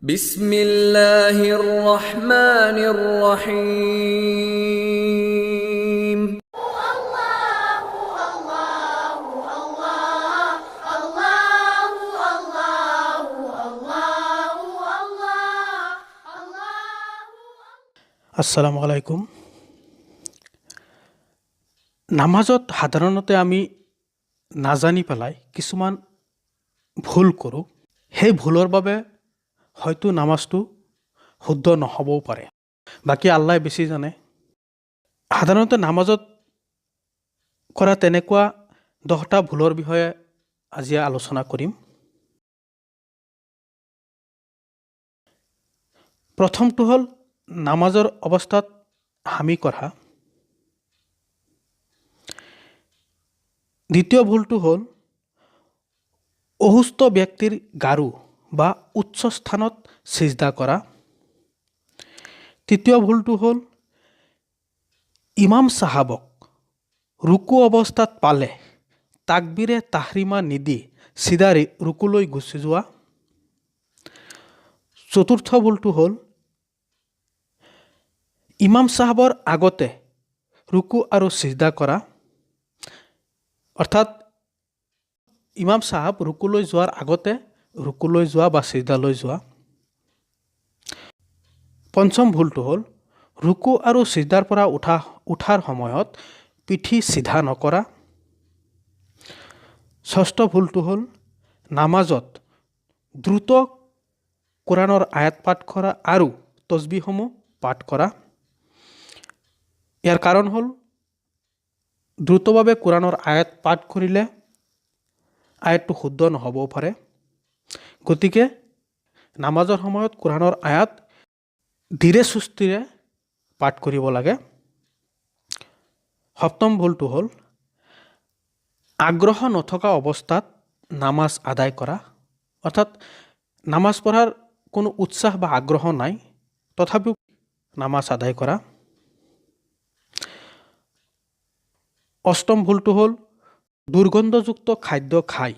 بسم الله الرحمن الرحيم আসসালামু আলাইকুম। নামাজত সাধাৰণতে আমি নাজানি পেলাই কিছুমান ভুল কৰোঁ। সেই ভুলৰ বাবে হয়তো নামাজটো শুদ্ধ নহ'বও পাৰে। বাকী আল্লাহে বেছি জানে। সাধাৰণতে নামাজত কৰা তেনেকুৱা 10টা ভুলৰ বিষয়ে আজি আলোচনা কৰিম। প্ৰথমটো হ'ল নামাজৰ অৱস্থাত হামি কৰা। দ্বিতীয় ভুলটো হ'ল অসুস্থ ব্যক্তিৰ গাৰু বা উচ্চ স্থানত সিজদা কৰা। তৃতীয় ভুলটো হ'ল ইমাম সাহাবক ৰুকু অৱস্থাত পালে তাকবিৰে তাহৰিমা নিদি চিধা ৰুকুলৈ গুচি যোৱা। চতুৰ্থ ভুলটো হ'ল ইমাম সাহাবৰ আগতে ৰুকু আৰু সিজদা কৰা, অৰ্থাৎ ইমাম সাহাব ৰুকুলৈ যোৱাৰ আগতে ৰুকুলৈ যোৱা বা সিজদালৈ যোৱা। পঞ্চম ভুলটো হ'ল ৰুকু আৰু সিজদাৰ পৰা উঠাৰ সময়ত পিঠি চিধা নকৰা। ষষ্ঠ ভুলটো হ'ল নামাজত দ্ৰুত কোৰাণৰ আয়াত পাঠ কৰা আৰু তসবিহসমূহ পাঠ কৰা। ইয়াৰ কাৰণ হ'ল দ্ৰুতভাৱে কোৰাণৰ আয়াত পাঠ কৰিলে আয়াতটো শুদ্ধ নহ'বও পাৰে। গতিকে নামাজৰ সময়ত কোৰাণৰ আয়াত ধীৰে সুস্থিৰে পাঠ কৰিব লাগে। সপ্তম ভুলটো হ'ল আগ্ৰহ নথকা অৱস্থাত নামাজ আদায় কৰা, অৰ্থাৎ নামাজ পঢ়াৰ কোনো উৎসাহ বা আগ্ৰহ নাই তথাপিও নামাজ আদায় কৰা। অষ্টম ভুলটো হ'ল দুৰ্গন্ধযুক্ত খাদ্য খাই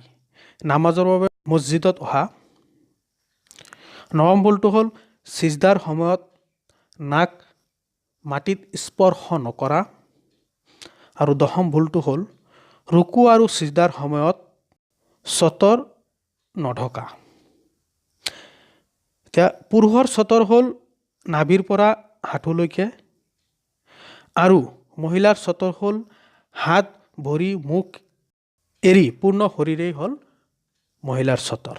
নামাজৰ বাবে মছজিদত অহা। নৱম ভুলটো হ'ল সিজদাৰ সময়ত নাক মাটিত স্পৰ্শ নকৰা। আৰু দশম ভুলটো হ'ল ৰুকু আৰু সিজদাৰ সময়ত চতৰ নঢকা। এতিয়া পুৰুষৰ চতৰ হ'ল নাভিৰ পৰা হাঁঠুলৈকে আৰু মহিলাৰ চতৰ হ'ল হাত ভৰি মুখ এৰি পূৰ্ণ শৰীৰেই হ'ল মহিলাৰ চতৰ।